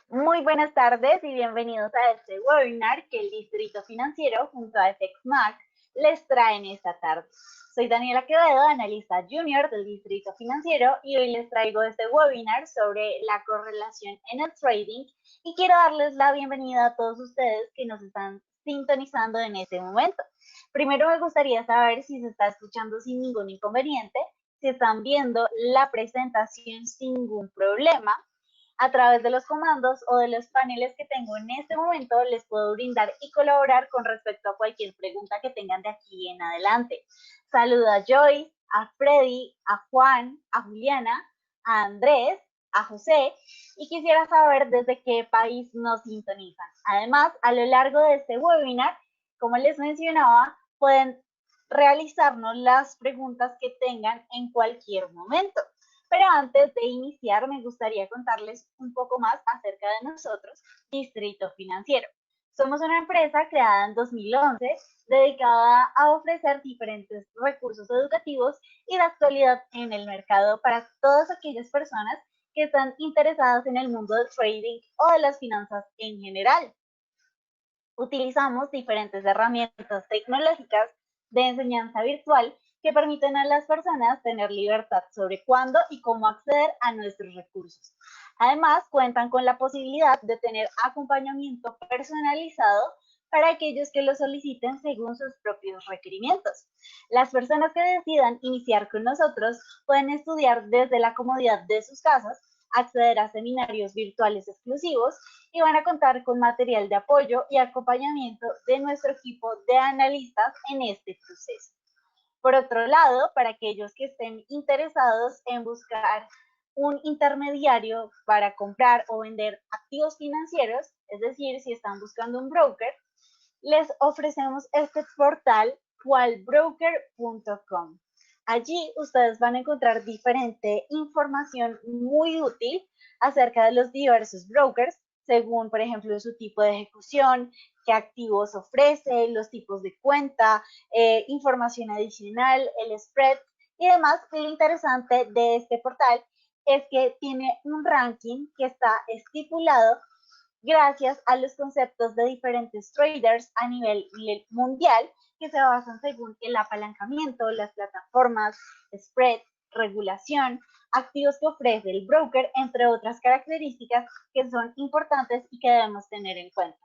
Muy buenas tardes y bienvenidos a este webinar que el Distrito Financiero junto a FXMAC les trae en esta tarde. Soy Daniela Quevedo, analista junior del Distrito Financiero, y hoy les traigo este webinar sobre la correlación en el trading y quiero darles la bienvenida a todos ustedes que nos están sintonizando en este momento. Primero me gustaría saber si se está escuchando sin ningún inconveniente, si están viendo la presentación sin ningún problema. A través de los comandos o de los paneles que tengo en este momento, les puedo brindar y colaborar con respecto a cualquier pregunta que tengan de aquí en adelante. Saludo a Joyce, a Freddy, a Juan, a Juliana, a Andrés, a José, y quisiera saber desde qué país nos sintonizan. Además, a lo largo de este webinar, como les mencionaba, pueden realizarnos las preguntas que tengan en cualquier momento. Pero antes de iniciar, me gustaría contarles un poco más acerca de nosotros, Distrito Financiero. Somos una empresa creada en 2011 dedicada a ofrecer diferentes recursos educativos y de actualidad en el mercado para todas aquellas personas que están interesadas en el mundo del trading o de las finanzas en general. Utilizamos diferentes herramientas tecnológicas de enseñanza virtual que permiten a las personas tener libertad sobre cuándo y cómo acceder a nuestros recursos. Además, cuentan con la posibilidad de tener acompañamiento personalizado para aquellos que lo soliciten según sus propios requerimientos. Las personas que decidan iniciar con nosotros pueden estudiar desde la comodidad de sus casas, acceder a seminarios virtuales exclusivos y van a contar con material de apoyo y acompañamiento de nuestro equipo de analistas en este proceso. Por otro lado, para aquellos que estén interesados en buscar un intermediario para comprar o vender activos financieros, es decir, si están buscando un broker, les ofrecemos este portal cualbroker.com. Allí ustedes van a encontrar diferente información muy útil acerca de los diversos brokers, según, por ejemplo, su tipo de ejecución, qué activos ofrece, los tipos de cuenta, información adicional, el spread y demás. Y lo interesante de este portal es que tiene un ranking que está estipulado gracias a los conceptos de diferentes traders a nivel mundial que se basan según el apalancamiento, las plataformas, spread, regulación, activos que ofrece el broker, entre otras características que son importantes y que debemos tener en cuenta.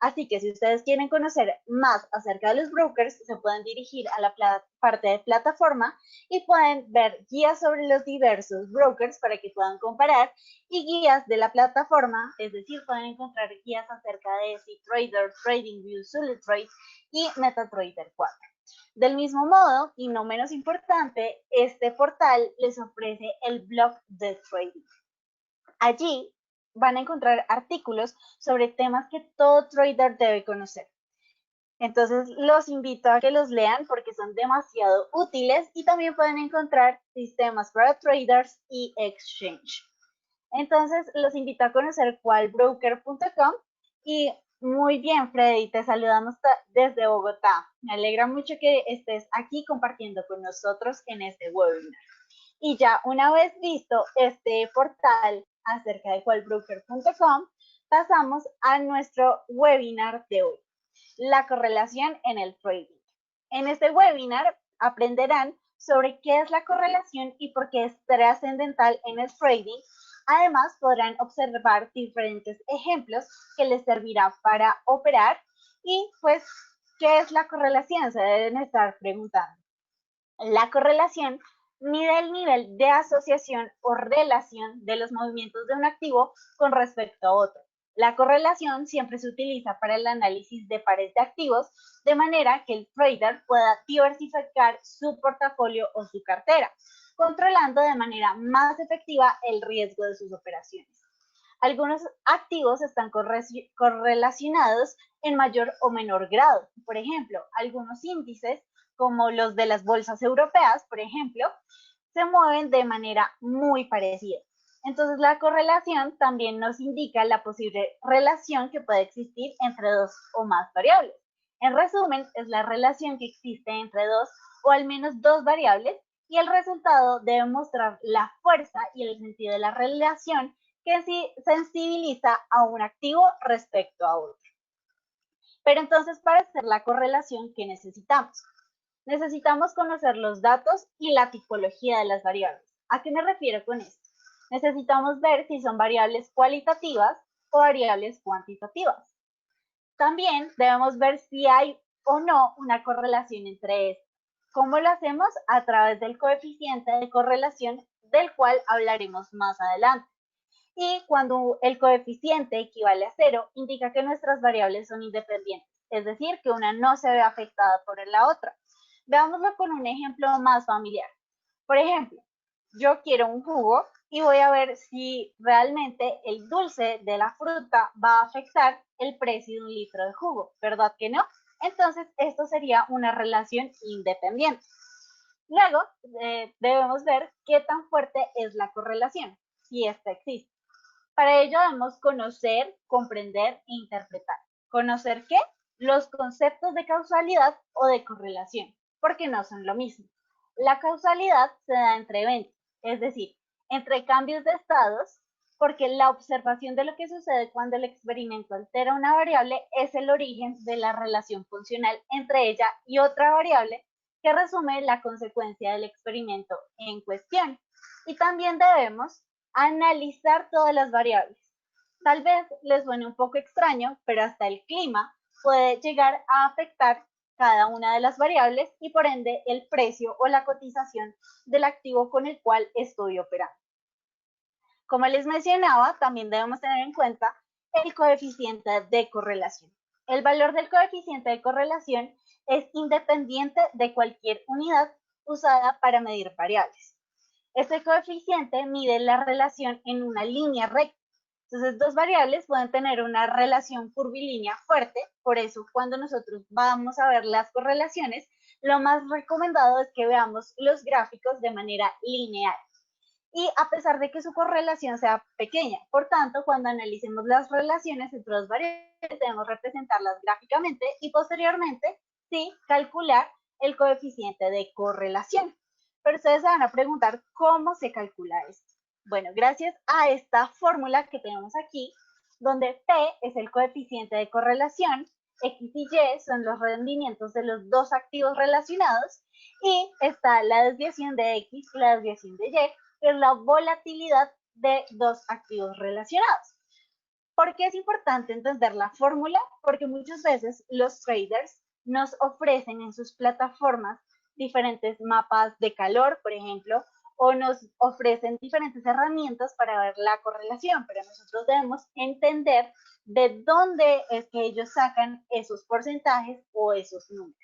Así que si ustedes quieren conocer más acerca de los brokers, se pueden dirigir a la parte de plataforma y pueden ver guías sobre los diversos brokers para que puedan comparar y guías de la plataforma, es decir, pueden encontrar guías acerca de CTrader, TradingView, SuliTrade y MetaTrader 4. Del mismo modo, y no menos importante, este portal les ofrece el blog de trading. Allí van a encontrar artículos sobre temas que todo trader debe conocer. Entonces los invito a que los lean porque son demasiado útiles y también pueden encontrar sistemas para traders y exchange. Entonces los invito a conocer cualbroker.com y muy bien, Freddy, te saludamos desde Bogotá. Me alegra mucho que estés aquí compartiendo con nosotros en este webinar. Y ya una vez visto este portal acerca de cualbroker.com, pasamos a nuestro webinar de hoy, la correlación en el trading. En este webinar aprenderán sobre qué es la correlación y por qué es trascendental en el trading. Además, podrán observar diferentes ejemplos que les servirá para operar y pues, ¿qué es la correlación? Se deben estar preguntando. La correlación mide el nivel de asociación o relación de los movimientos de un activo con respecto a otro. La correlación siempre se utiliza para el análisis de pares de activos, de manera que el trader pueda diversificar su portafolio o su cartera, controlando de manera más efectiva el riesgo de sus operaciones. Algunos activos están correlacionados en mayor o menor grado. Por ejemplo, algunos índices, como los de las bolsas europeas, por ejemplo, se mueven de manera muy parecida. Entonces, la correlación también nos indica la posible relación que puede existir entre dos o más variables. En resumen, es la relación que existe entre dos o al menos dos variables y el resultado debe mostrar la fuerza y el sentido de la relación que sí sensibiliza a un activo respecto a otro. Pero entonces, para hacer la correlación, ¿qué necesitamos? Necesitamos conocer los datos y la tipología de las variables. ¿A qué me refiero con esto? Necesitamos ver si son variables cualitativas o variables cuantitativas. También debemos ver si hay o no una correlación entre estas. ¿Cómo lo hacemos? A través del coeficiente de correlación, del cual hablaremos más adelante. Y cuando el coeficiente equivale a 0, indica que nuestras variables son independientes, es decir, que una no se ve afectada por la otra. Veámoslo con un ejemplo más familiar. Por ejemplo, yo quiero un jugo y voy a ver si realmente el dulce de la fruta va a afectar el precio de un litro de jugo, ¿verdad que no? Entonces, esto sería una relación independiente. Luego, debemos ver qué tan fuerte es la correlación, si esta existe. Para ello debemos conocer, comprender e interpretar. ¿Conocer qué? Los conceptos de causalidad o de correlación, porque no son lo mismo. La causalidad se da entre eventos, es decir, entre cambios de estados, porque la observación de lo que sucede cuando el experimento altera una variable es el origen de la relación funcional entre ella y otra variable que resume la consecuencia del experimento en cuestión. Y también debemos analizar todas las variables. Tal vez les suene un poco extraño, pero hasta el clima puede llegar a afectar cada una de las variables y por ende el precio o la cotización del activo con el cual estoy operando. Como les mencionaba, también debemos tener en cuenta el coeficiente de correlación. El valor del coeficiente de correlación es independiente de cualquier unidad usada para medir variables. Este coeficiente mide la relación en una línea recta. Entonces, dos variables pueden tener una relación curvilínea fuerte, por eso cuando nosotros vamos a ver las correlaciones, lo más recomendado es que veamos los gráficos de manera lineal. Y a pesar de que su correlación sea pequeña, por tanto, cuando analicemos las relaciones entre dos variables, debemos representarlas gráficamente y posteriormente, sí, calcular el coeficiente de correlación. Pero ustedes se van a preguntar cómo se calcula esto. Bueno, gracias a esta fórmula que tenemos aquí, donde P es el coeficiente de correlación, X y Y son los rendimientos de los dos activos relacionados, y está la desviación de X y la desviación de Y, que es la volatilidad de dos activos relacionados. ¿Por qué es importante entender la fórmula? Porque muchas veces los traders nos ofrecen en sus plataformas diferentes mapas de calor, por ejemplo, o nos ofrecen diferentes herramientas para ver la correlación, pero nosotros debemos entender de dónde es que ellos sacan esos porcentajes o esos números.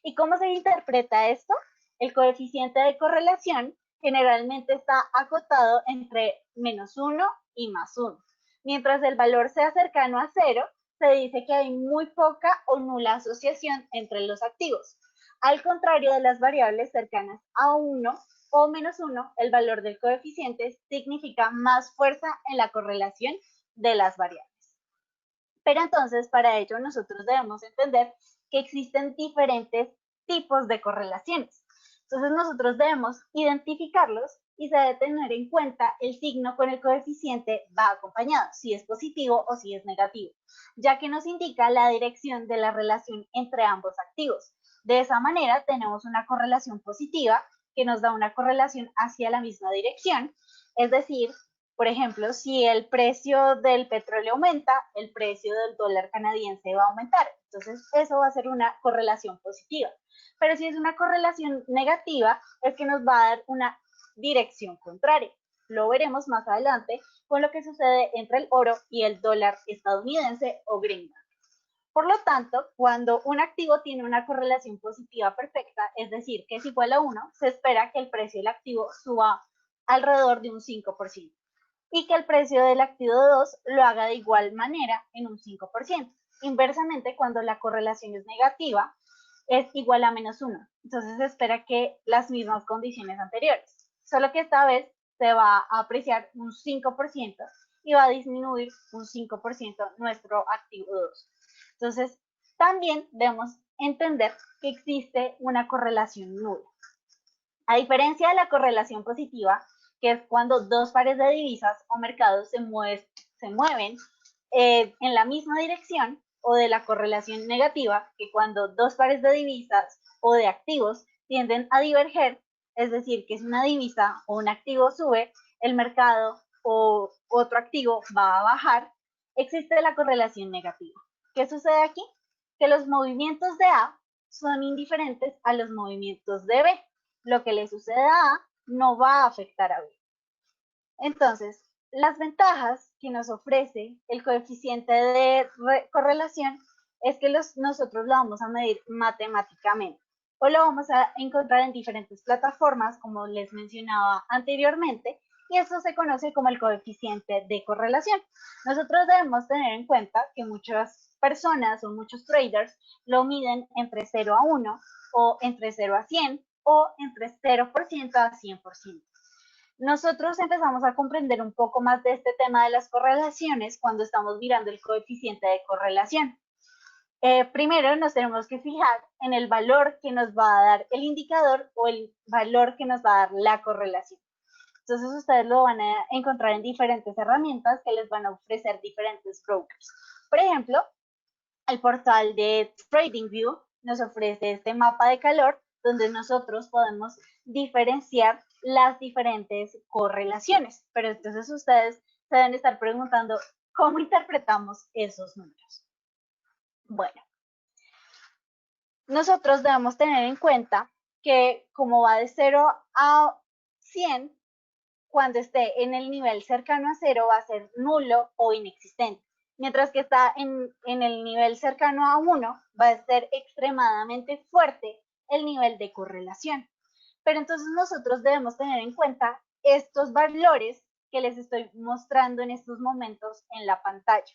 ¿Y cómo se interpreta esto? El coeficiente de correlación generalmente está acotado entre -1 y +1. Mientras el valor sea cercano a 0, se dice que hay muy poca o nula asociación entre los activos. Al contrario de las variables cercanas a 1 o -1, el valor del coeficiente significa más fuerza en la correlación de las variables. Pero entonces, para ello, nosotros debemos entender que existen diferentes tipos de correlaciones. Entonces, nosotros debemos identificarlos y se debe tener en cuenta el signo con el coeficiente va acompañado, si es positivo o si es negativo, ya que nos indica la dirección de la relación entre ambos activos. De esa manera, tenemos una correlación positiva que nos da una correlación hacia la misma dirección, es decir, por ejemplo, si el precio del petróleo aumenta, el precio del dólar canadiense va a aumentar. Entonces, eso va a ser una correlación positiva. Pero si es una correlación negativa, es que nos va a dar una dirección contraria. Lo veremos más adelante con lo que sucede entre el oro y el dólar estadounidense o gringo. Por lo tanto, cuando un activo tiene una correlación positiva perfecta, es decir, que es igual a 1, se espera que el precio del activo suba alrededor de un 5%. Y que el precio del activo 2 lo haga de igual manera en un 5%. Inversamente, cuando la correlación es negativa, es igual a -1. Entonces se espera que las mismas condiciones anteriores, solo que esta vez se va a apreciar un 5% y va a disminuir un 5% nuestro activo 2. Entonces, también debemos entender que existe una correlación nula. A diferencia de la correlación positiva, que es cuando dos pares de divisas o mercados se mueven en la misma dirección, o de la correlación negativa, que cuando dos pares de divisas o de activos tienden a diverger, es decir, que si una divisa o un activo sube, el mercado o otro activo va a bajar, existe la correlación negativa. ¿Qué sucede aquí? Que los movimientos de A son indiferentes a los movimientos de B. Lo que le sucede a A no va a afectar a B. Entonces, las ventajas que nos ofrece el coeficiente de correlación es que nosotros lo vamos a medir matemáticamente o lo vamos a encontrar en diferentes plataformas, como les mencionaba anteriormente, y esto se conoce como el coeficiente de correlación. Nosotros debemos tener en cuenta que muchas personas o muchos traders lo miden entre 0 a 1 o entre 0 a 100 o entre 0% a 100%. Nosotros empezamos a comprender un poco más de este tema de las correlaciones cuando estamos mirando el coeficiente de correlación. Primero nos tenemos que fijar en el valor que nos va a dar el indicador o el valor que nos va a dar la correlación. Entonces ustedes lo van a encontrar en diferentes herramientas que les van a ofrecer diferentes brokers. Por ejemplo, el portal de TradingView nos ofrece este mapa de calor donde nosotros podemos diferenciar las diferentes correlaciones. Pero entonces ustedes se deben estar preguntando cómo interpretamos esos números. Bueno, nosotros debemos tener en cuenta que como va de 0 a 100, cuando esté en el nivel cercano a 0 va a ser nulo o inexistente. Mientras que está en el nivel cercano a 1, va a ser extremadamente fuerte el nivel de correlación. Pero entonces nosotros debemos tener en cuenta estos valores que les estoy mostrando en estos momentos en la pantalla.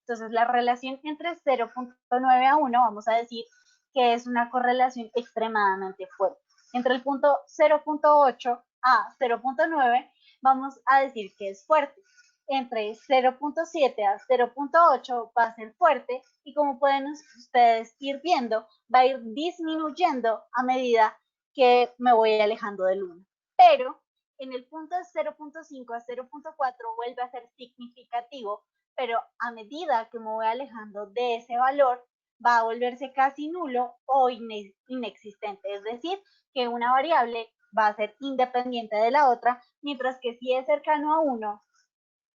Entonces la relación entre 0.9 a 1, vamos a decir que es una correlación extremadamente fuerte. Entre el punto 0.8 a 0.9, vamos a decir que es fuerte. Entre 0.7 a 0.8 va a ser fuerte y como pueden ustedes ir viendo, va a ir disminuyendo a medida que me voy alejando del 1. Pero en el punto de 0.5 a 0.4 vuelve a ser significativo, pero a medida que me voy alejando de ese valor, va a volverse casi nulo o inexistente. Es decir, que una variable va a ser independiente de la otra, mientras que si es cercano a 1,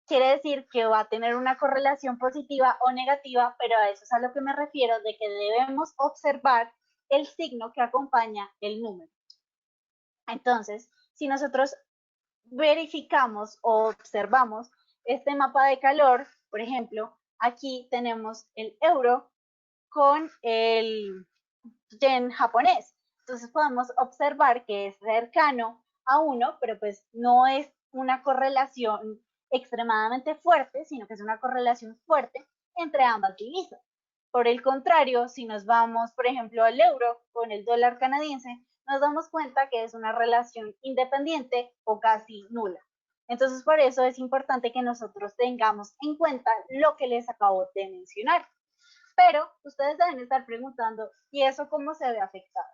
quiere decir que va a tener una correlación positiva o negativa, pero a eso es a lo que me refiero, de que debemos observar el signo que acompaña el número. Entonces, si nosotros verificamos o observamos este mapa de calor, por ejemplo, aquí tenemos el euro con el yen japonés. Entonces podemos observar que es cercano a 1, pero pues no es una correlación extremadamente fuerte, sino que es una correlación fuerte entre ambas divisas. Por el contrario, si nos vamos, por ejemplo, al euro con el dólar canadiense, nos damos cuenta que es una relación independiente o casi nula. Entonces, por eso es importante que nosotros tengamos en cuenta lo que les acabo de mencionar. Pero ustedes deben estar preguntando, ¿y eso cómo se ve afectado?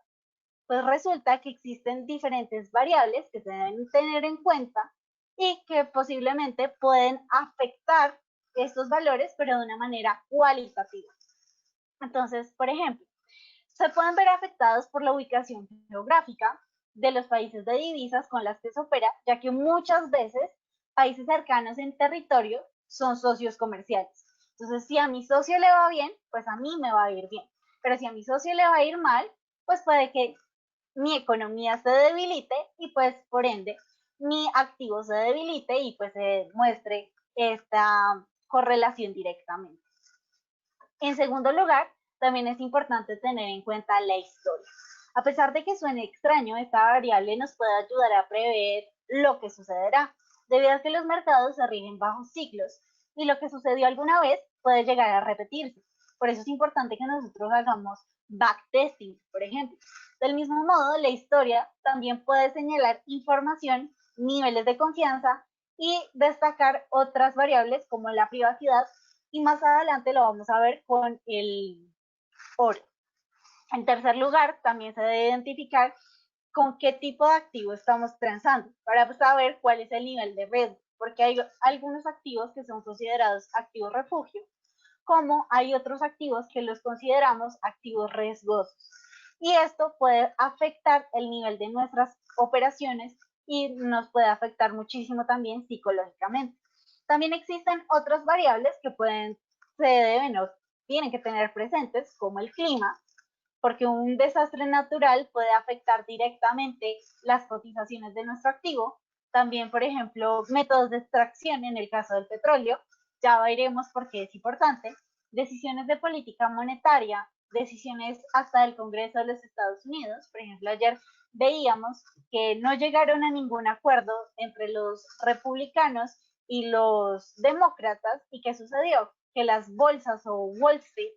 Pues resulta que existen diferentes variables que se deben tener en cuenta y que posiblemente pueden afectar estos valores, pero de una manera cualitativa. Entonces, por ejemplo, se pueden ver afectados por la ubicación geográfica de los países de divisas con las que se opera, ya que muchas veces países cercanos en territorio son socios comerciales. Entonces, si a mi socio le va bien, pues a mí me va a ir bien. Pero si a mi socio le va a ir mal, pues puede que mi economía se debilite y pues por ende mi activo se debilite y pues se muestre esta correlación directamente. En segundo lugar, también es importante tener en cuenta la historia. A pesar de que suene extraño, esta variable nos puede ayudar a prever lo que sucederá, debido a que los mercados se rigen bajo ciclos y lo que sucedió alguna vez puede llegar a repetirse. Por eso es importante que nosotros hagamos backtesting, por ejemplo. Del mismo modo, la historia también puede señalar información, niveles de confianza y destacar otras variables como la privacidad, y más adelante lo vamos a ver con el oro. En tercer lugar, también se debe identificar con qué tipo de activo estamos transando para saber cuál es el nivel de riesgo, porque hay algunos activos que son considerados activos refugio, como hay otros activos que los consideramos activos riesgosos. Y esto puede afectar el nivel de nuestras operaciones y nos puede afectar muchísimo también psicológicamente. También existen otras variables que se deben o tienen que tener presentes, como el clima, porque un desastre natural puede afectar directamente las cotizaciones de nuestro activo. También, por ejemplo, métodos de extracción en el caso del petróleo, ya veremos por qué es importante. Decisiones de política monetaria, decisiones hasta del Congreso de los Estados Unidos. Por ejemplo, ayer veíamos que no llegaron a ningún acuerdo entre los republicanos y los demócratas. ¿Y qué sucedió? Que las bolsas o Wall Street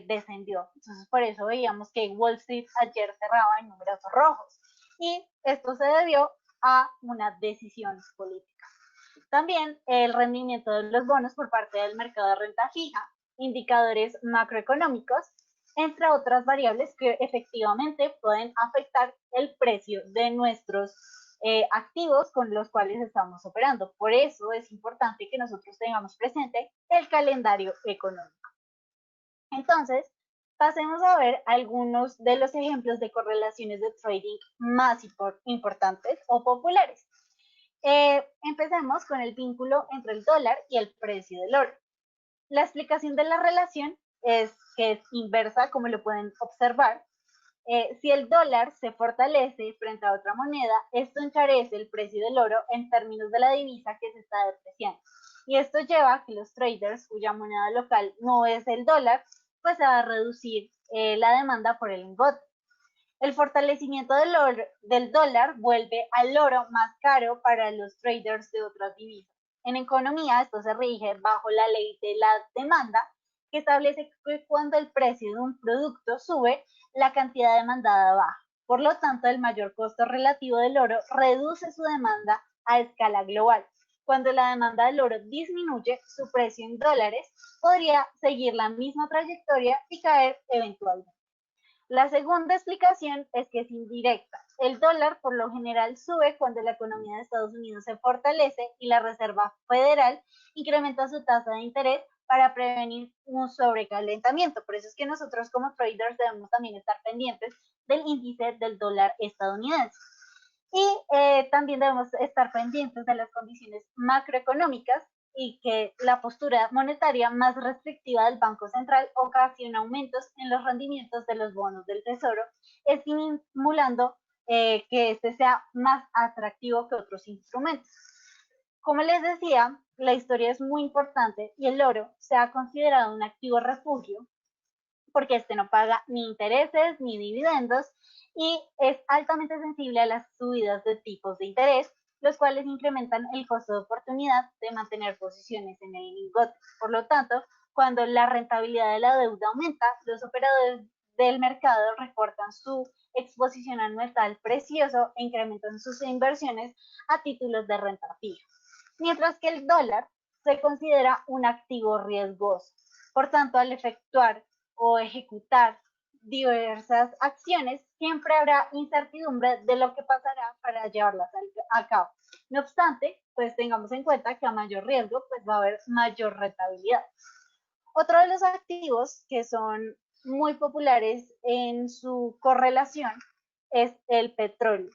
descendió. Entonces, por eso veíamos que Wall Street ayer cerraba en números rojos. Y esto se debió a una decisión política. También el rendimiento de los bonos por parte del mercado de renta fija, indicadores macroeconómicos, entre otras variables que efectivamente pueden afectar el precio de nuestros activos con los cuales estamos operando. Por eso es importante que nosotros tengamos presente el calendario económico. Entonces, pasemos a ver algunos de los ejemplos de correlaciones de trading más importantes o populares. Empecemos con el vínculo entre el dólar y el precio del oro. La explicación de la relación es que es inversa, como lo pueden observar. Si el dólar se fortalece frente a otra moneda, esto encarece el precio del oro en términos de la divisa que se está depreciando. Y esto lleva a que los traders cuya moneda local no es el dólar, pues se va a reducir la demanda por el lingote. El fortalecimiento del dólar vuelve al oro más caro para los traders de otras divisas. En economía, esto se rige bajo la ley de la demanda, que establece que cuando el precio de un producto sube, la cantidad demandada baja. Por lo tanto, el mayor costo relativo del oro reduce su demanda a escala global. Cuando la demanda del oro disminuye, su precio en dólares podría seguir la misma trayectoria y caer eventualmente. La segunda explicación es que es indirecta. El dólar por lo general sube cuando la economía de Estados Unidos se fortalece y la Reserva Federal incrementa su tasa de interés para prevenir un sobrecalentamiento. Por eso es que nosotros como traders debemos también estar pendientes del índice del dólar estadounidense. Y también debemos estar pendientes de las condiciones macroeconómicas y que la postura monetaria más restrictiva del Banco Central ocasiona aumentos en los rendimientos de los bonos del Tesoro, estimulando que este sea más atractivo que otros instrumentos. Como les decía, la historia es muy importante y el oro se ha considerado un activo refugio porque este no paga ni intereses ni dividendos y es altamente sensible a las subidas de tipos de interés, los cuales incrementan el costo de oportunidad de mantener posiciones en el lingote. Por lo tanto, cuando la rentabilidad de la deuda aumenta, los operadores del mercado recortan su exposición al metal precioso e incrementan sus inversiones a títulos de renta fija. Mientras que el dólar se considera un activo riesgoso. Por tanto, al efectuar o ejecutar diversas acciones, siempre habrá incertidumbre de lo que pasará para llevarlas a cabo. No obstante, pues tengamos en cuenta que a mayor riesgo, pues va a haber mayor rentabilidad. Otro de los activos que son muy populares en su correlación es el petróleo.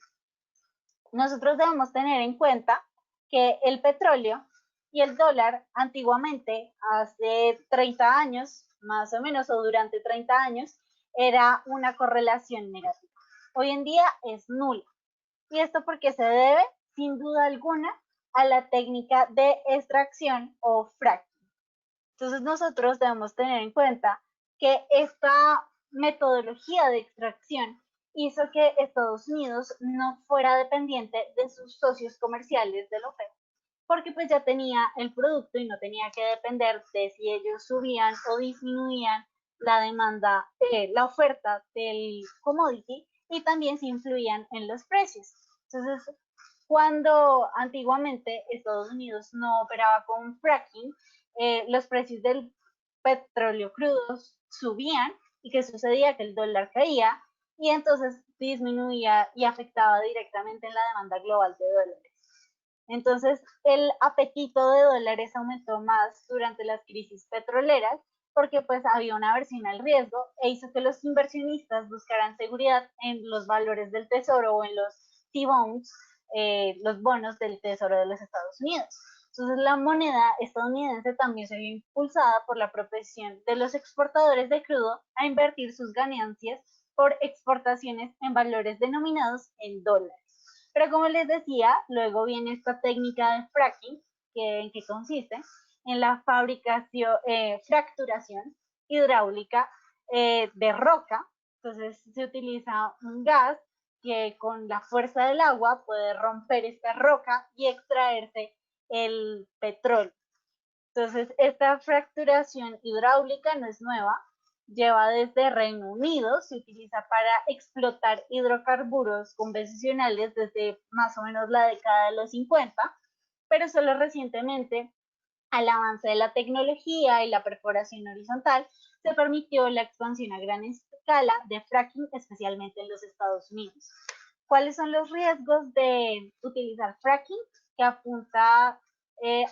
Nosotros debemos tener en cuenta que el petróleo y el dólar antiguamente, hace 30 años, más o menos, o durante 30 años, era una correlación negativa. Hoy en día es nula. ¿Y esto porque se debe? Sin duda alguna, a la técnica de extracción o fracking. Entonces nosotros debemos tener en cuenta que esta metodología de extracción hizo que Estados Unidos no fuera dependiente de sus socios comerciales de la OPEP, porque pues ya tenía el producto y no tenía que depender de si ellos subían o disminuían la demanda, la oferta del commodity y también si influían en los precios. Entonces, cuando antiguamente Estados Unidos no operaba con fracking, los precios del petróleo crudo subían y que sucedía que el dólar caía y entonces disminuía y afectaba directamente en la demanda global de dólares. Entonces, el apetito de dólares aumentó más durante las crisis petroleras porque pues había una aversión al riesgo e hizo que los inversionistas buscaran seguridad en los valores del tesoro o en los T-bonds, los bonos del tesoro de los Estados Unidos. Entonces, la moneda estadounidense también se vio impulsada por la propensión de los exportadores de crudo a invertir sus ganancias por exportaciones en valores denominados en dólares. Pero como les decía, luego viene esta técnica de fracking, ¿en qué consiste? En la fracturación hidráulica de roca. Entonces se utiliza un gas que con la fuerza del agua puede romper esta roca y extraerse el petróleo. Entonces, esta fracturación hidráulica no es nueva, lleva desde Reino Unido, se utiliza para explotar hidrocarburos convencionales desde más o menos la década de los 50, pero solo recientemente, al avance de la tecnología y la perforación horizontal, se permitió la expansión a gran escala de fracking, especialmente en los Estados Unidos. ¿Cuáles son los riesgos de utilizar fracking? Que apunta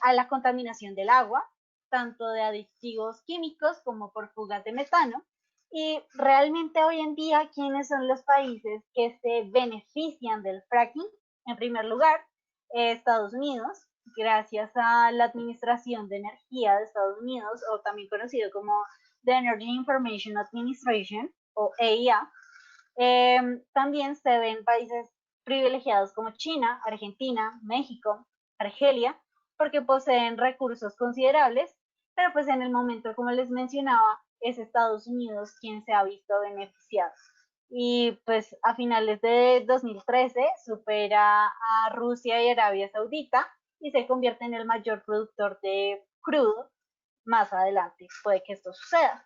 a la contaminación del agua, tanto de aditivos químicos como por fugas de metano. Y realmente hoy en día, ¿quiénes son los países que se benefician del fracking? En primer lugar, Estados Unidos, gracias a la Administración de Energía de Estados Unidos, o también conocido como the Energy Information Administration, o EIA. También se ven países privilegiados como China, Argentina, México, Argelia, porque poseen recursos considerables, pero pues en el momento, como les mencionaba, es Estados Unidos quien se ha visto beneficiado. Y pues a finales de 2013 supera a Rusia y Arabia Saudita y se convierte en el mayor productor de crudo. Más adelante puede que esto suceda.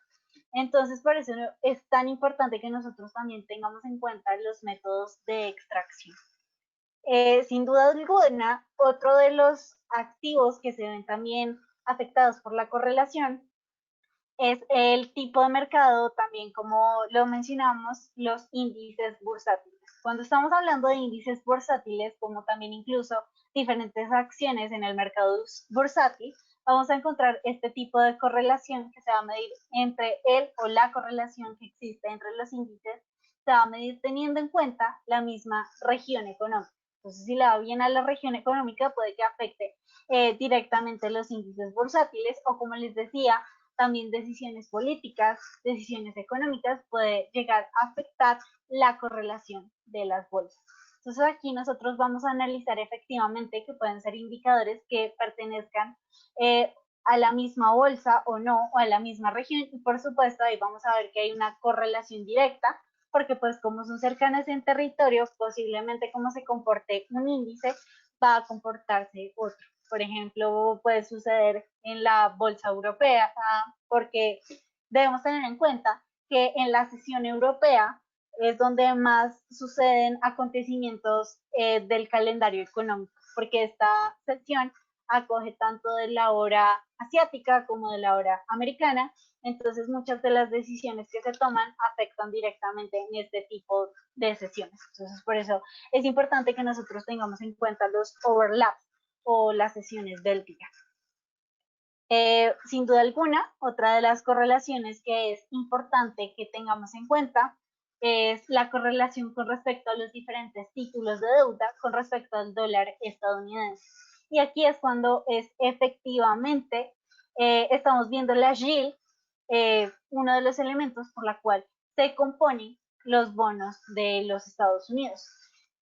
Entonces, por eso es tan importante que nosotros también tengamos en cuenta los métodos de extracción. Sin duda alguna, otro de los activos que se ven también afectados por la correlación es el tipo de mercado, también como lo mencionamos, los índices bursátiles. Cuando estamos hablando de índices bursátiles, como también incluso diferentes acciones en el mercado bursátil, vamos a encontrar este tipo de correlación que se va a medir entre él o la correlación que existe entre los índices, se va a medir teniendo en cuenta la misma región económica. Entonces, si le va bien a la región económica, puede que afecte directamente los índices bursátiles o, como les decía, también decisiones políticas, decisiones económicas, puede llegar a afectar la correlación de las bolsas. Entonces aquí nosotros vamos a analizar efectivamente que pueden ser indicadores que pertenezcan a la misma bolsa o no, o a la misma región, y por supuesto ahí vamos a ver que hay una correlación directa, porque pues como son cercanas en territorios, posiblemente como se comporte un índice, va a comportarse otro. Por ejemplo, puede suceder en la bolsa europea, porque debemos tener en cuenta que en la sesión europea es donde más suceden acontecimientos del calendario económico, porque esta sesión acoge tanto de la hora asiática como de la hora americana, entonces muchas de las decisiones que se toman afectan directamente en este tipo de sesiones. Entonces por eso es importante que nosotros tengamos en cuenta los overlaps o las sesiones del día. Sin duda alguna, otra de las correlaciones que es importante que tengamos en cuenta es la correlación con respecto a los diferentes títulos de deuda con respecto al dólar estadounidense. Y aquí es cuando es efectivamente, estamos viendo la yield, uno de los elementos por la cual se componen los bonos de los Estados Unidos.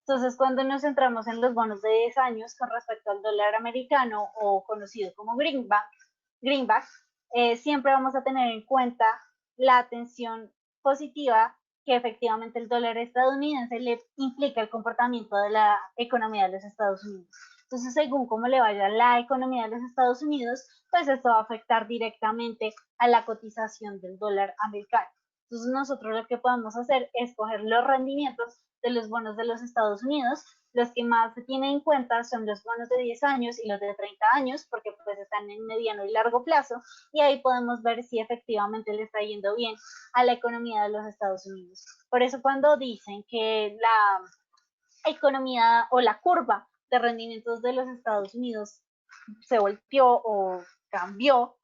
Entonces, cuando nos centramos en los bonos de 10 años con respecto al dólar americano o conocido como greenback, siempre vamos a tener en cuenta la atención positiva que efectivamente el dólar estadounidense le implica el comportamiento de la economía de los Estados Unidos. Entonces, según cómo le vaya la economía de los Estados Unidos, pues esto va a afectar directamente a la cotización del dólar americano. Entonces, nosotros lo que podemos hacer es coger los rendimientos de los bonos de los Estados Unidos, Los que más se tienen en cuenta son los bonos de 10 años y los de 30 años, porque pues están en mediano y largo plazo, y ahí podemos ver si efectivamente le está yendo bien a la economía de los Estados Unidos. Por eso cuando dicen que la economía o la curva de rendimientos de los Estados Unidos se volteó o cambió,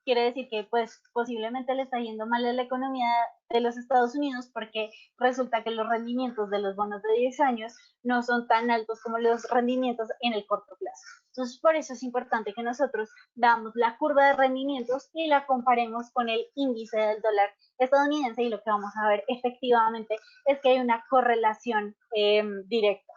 quiere decir que pues posiblemente le está yendo mal a la economía de los Estados Unidos porque resulta que los rendimientos de los bonos de 10 años no son tan altos como los rendimientos en el corto plazo. Entonces, por eso es importante que nosotros damos la curva de rendimientos y la comparemos con el índice del dólar estadounidense, y lo que vamos a ver efectivamente es que hay una correlación directa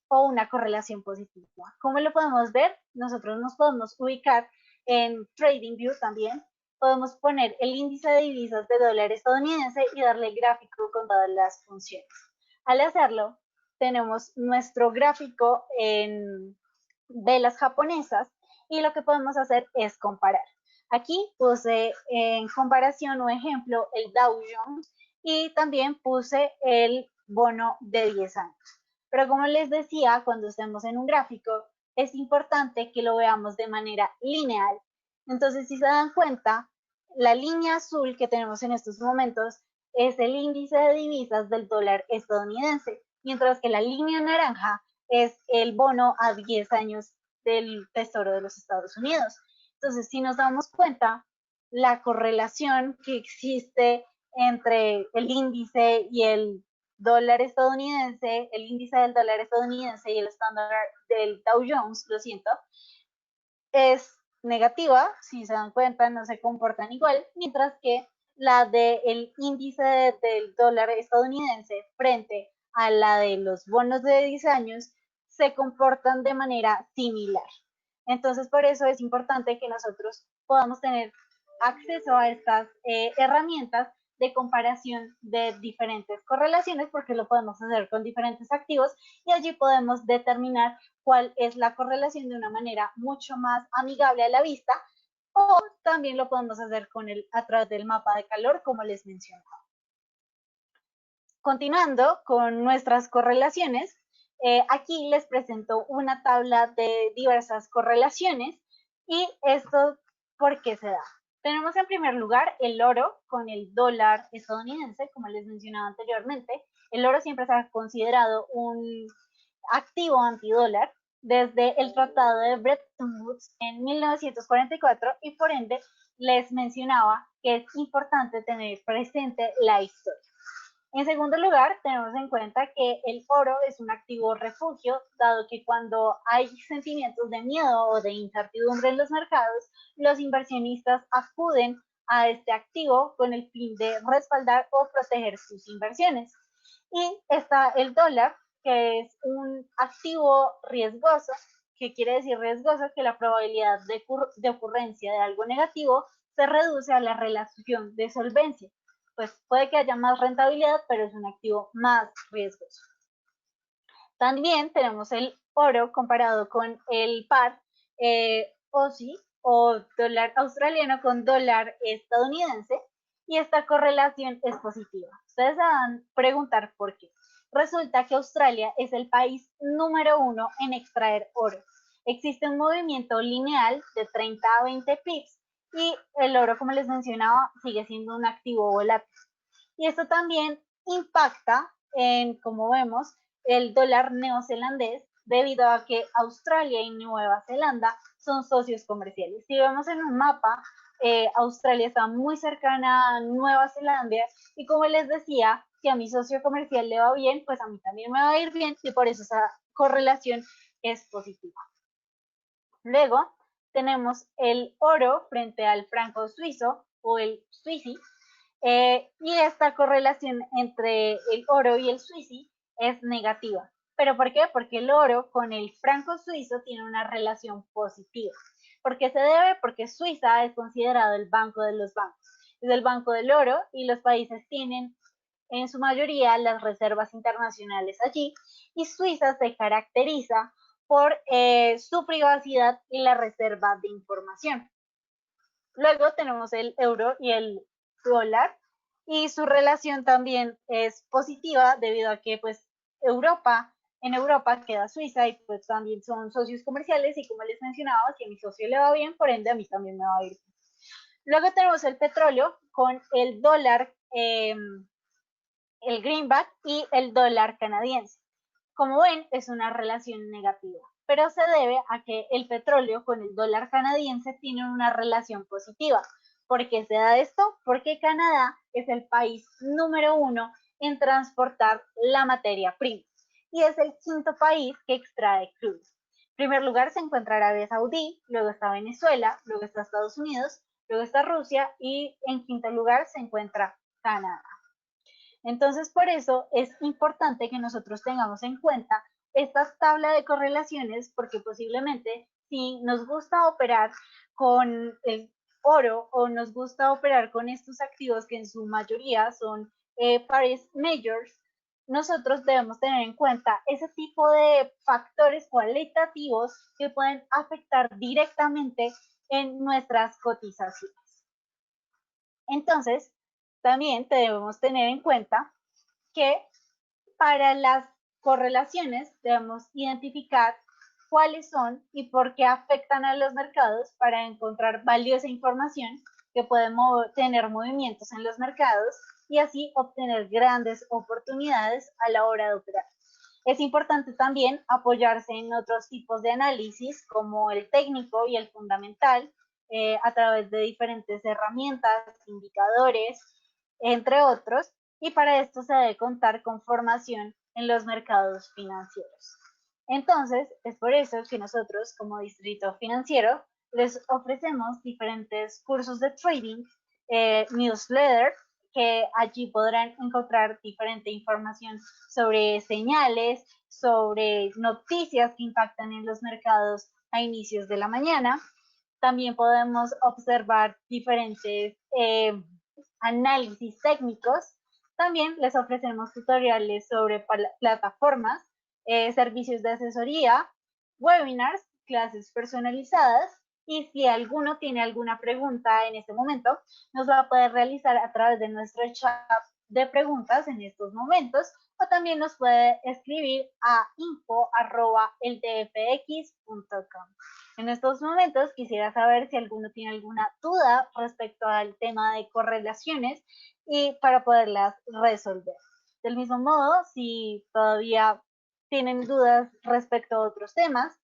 o una correlación positiva. ¿Cómo lo podemos ver? Nosotros nos podemos ubicar en TradingView también. Podemos poner el índice de divisas de dólar estadounidense y darle gráfico con todas las funciones. Al hacerlo, tenemos nuestro gráfico en velas japonesas y lo que podemos hacer es comparar. Aquí puse en comparación o ejemplo el Dow Jones y también puse el bono de 10 años. Pero como les decía, cuando estemos en un gráfico, es importante que lo veamos de manera lineal. Entonces, si se dan cuenta, la línea azul que tenemos en estos momentos es el índice de divisas del dólar estadounidense, mientras que la línea naranja es el bono a 10 años del Tesoro de los Estados Unidos. Entonces, si nos damos cuenta, la correlación que existe entre el índice y el dólar estadounidense, el índice del dólar estadounidense y el estándar del Dow Jones, lo siento, es negativa. Si se dan cuenta, no se comportan igual, mientras que la del índice del dólar estadounidense frente a la de los bonos de 10 años se comportan de manera similar. Entonces, por eso es importante que nosotros podamos tener acceso a estas herramientas de comparación de diferentes correlaciones, porque lo podemos hacer con diferentes activos y allí podemos determinar cuál es la correlación de una manera mucho más amigable a la vista, o también lo podemos hacer con a través del mapa de calor, como les mencionaba. Continuando con nuestras correlaciones, aquí les presento una tabla de diversas correlaciones y esto, ¿por qué se da? Tenemos en primer lugar el oro con el dólar estadounidense, como les mencionaba anteriormente. El oro siempre se ha considerado un activo antidólar desde el Tratado de Bretton Woods en 1944 y por ende les mencionaba que es importante tener presente la historia. En segundo lugar, tenemos en cuenta que el oro es un activo refugio, dado que cuando hay sentimientos de miedo o de incertidumbre en los mercados, los inversionistas acuden a este activo con el fin de respaldar o proteger sus inversiones. Y está el dólar, que es un activo riesgoso. ¿Qué quiere decir riesgoso? Que la probabilidad de ocurrencia de algo negativo se reduce a la relación de solvencia. Pues puede que haya más rentabilidad, pero es un activo más riesgoso. También tenemos el oro comparado con el par OSI o dólar australiano con dólar estadounidense, y esta correlación es positiva. Ustedes se van a preguntar por qué. Resulta que Australia es el país número 1 en extraer oro. Existe un movimiento lineal de 30 a 20 pips y el oro, como les mencionaba, sigue siendo un activo volátil. Y esto también impacta en, como vemos, el dólar neozelandés, debido a que Australia y Nueva Zelanda son socios comerciales. Si vemos en un mapa, Australia está muy cercana a Nueva Zelanda y, como les decía, si a mi socio comercial le va bien, pues a mí también me va a ir bien, y por eso esa correlación es positiva. Luego tenemos el oro frente al franco suizo o el Swissy, y esta correlación entre el oro y el Swissy es negativa. ¿Pero por qué? Porque el oro con el franco suizo tiene una relación positiva. ¿Por qué se debe? Porque Suiza es considerado el banco de los bancos. Es el banco del oro y los países tienen en su mayoría las reservas internacionales allí, y Suiza se caracteriza por su privacidad y la reserva de información. Luego tenemos el euro y el dólar, y su relación también es positiva debido a que pues Europa en Europa queda Suiza y pues también son socios comerciales y como les mencionaba, si a mi socio le va bien, por ende a mí también me va a ir bien. Luego tenemos el petróleo con el dólar, el greenback y el dólar canadiense. Como ven, es una relación negativa, pero se debe a que el petróleo con el dólar canadiense tienen una relación positiva. ¿Por qué se da esto? Porque Canadá es el país número 1 en transportar la materia prima y es el quinto país que extrae crudo. En primer lugar se encuentra Arabia Saudí, luego está Venezuela, luego está Estados Unidos, luego está Rusia y en quinto lugar se encuentra Canadá. Entonces, por eso es importante que nosotros tengamos en cuenta esta tabla de correlaciones, porque posiblemente si nos gusta operar con el oro o nos gusta operar con estos activos que en su mayoría son pares majors, nosotros debemos tener en cuenta ese tipo de factores cualitativos que pueden afectar directamente en nuestras cotizaciones. Entonces, también debemos tener en cuenta que para las correlaciones debemos identificar cuáles son y por qué afectan a los mercados para encontrar valiosa información que puede tener movimientos en los mercados y así obtener grandes oportunidades a la hora de operar. Es importante también apoyarse en otros tipos de análisis como el técnico y el fundamental a través de diferentes herramientas, indicadores, entre otros, y para esto se debe contar con formación en los mercados financieros. Entonces, es por eso que nosotros como distrito financiero les ofrecemos diferentes cursos de trading, newsletter, que allí podrán encontrar diferente información sobre señales, sobre noticias que impactan en los mercados a inicios de la mañana. También podemos observar diferentes análisis técnicos. También les ofrecemos tutoriales sobre plataformas, servicios de asesoría, webinars, clases personalizadas y si alguno tiene alguna pregunta en este momento, nos va a poder realizar a través de nuestro chat de preguntas en estos momentos o también nos puede escribir a info@eldfx.com. En estos momentos quisiera saber si alguno tiene alguna duda respecto al tema de correlaciones y para poderlas resolver. Del mismo modo, si todavía tienen dudas respecto a otros temas,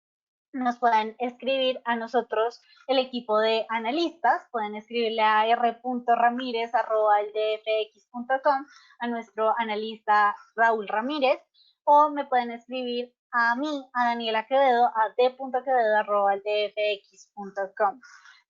nos pueden escribir a nosotros, el equipo de analistas, pueden escribirle a r.ramirez@eldfx.com, a nuestro analista Raúl Ramírez, o me pueden escribir a mí, a Daniela Quevedo, a d.quevedo@eldfx.com.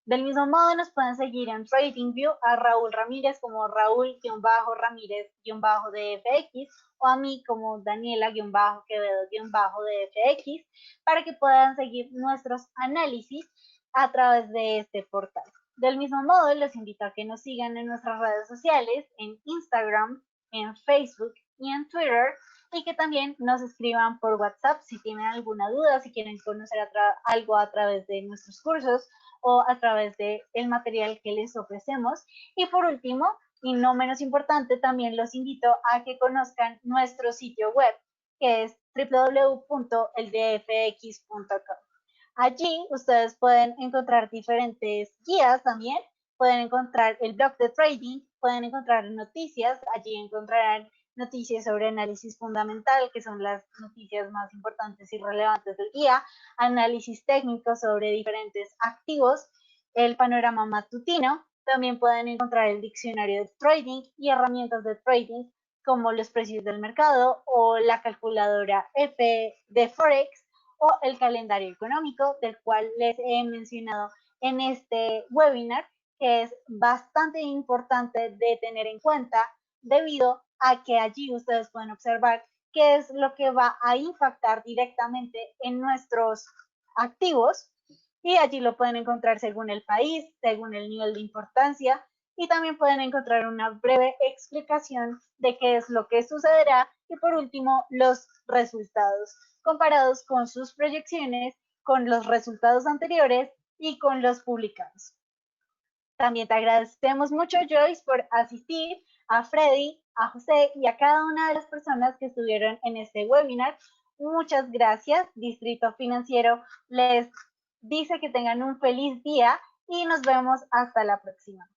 Del mismo modo nos pueden seguir en TradingView a Raúl Ramírez como Raúl-Ramírez-DFX o a mí como Daniela-Quevedo-DFX para que puedan seguir nuestros análisis a través de este portal. Del mismo modo, los invito a que nos sigan en nuestras redes sociales, en Instagram, en Facebook y en Twitter, y que también nos escriban por WhatsApp si tienen alguna duda, si quieren conocer algo a través de nuestros cursos o a través del material que les ofrecemos. Y por último, y no menos importante, también los invito a que conozcan nuestro sitio web, que es www.eldfx.com. Allí ustedes pueden encontrar diferentes guías también, pueden encontrar el blog de trading, pueden encontrar noticias, allí encontrarán noticias sobre análisis fundamental, que son las noticias más importantes y relevantes del día, análisis técnico sobre diferentes activos, el panorama matutino, también pueden encontrar el diccionario de trading y herramientas de trading como los precios del mercado o la calculadora F de Forex o el calendario económico del cual les he mencionado en este webinar, que es bastante importante de tener en cuenta debido a que allí ustedes pueden observar qué es lo que va a impactar directamente en nuestros activos y allí lo pueden encontrar según el país, según el nivel de importancia y también pueden encontrar una breve explicación de qué es lo que sucederá y por último los resultados comparados con sus proyecciones, con los resultados anteriores y con los publicados. También te agradecemos mucho, Joyce, por asistir, a Freddy, a José y a cada una de las personas que estuvieron en este webinar. muchas gracias. Distrito Financiero les dice que tengan un feliz día y nos vemos hasta la próxima.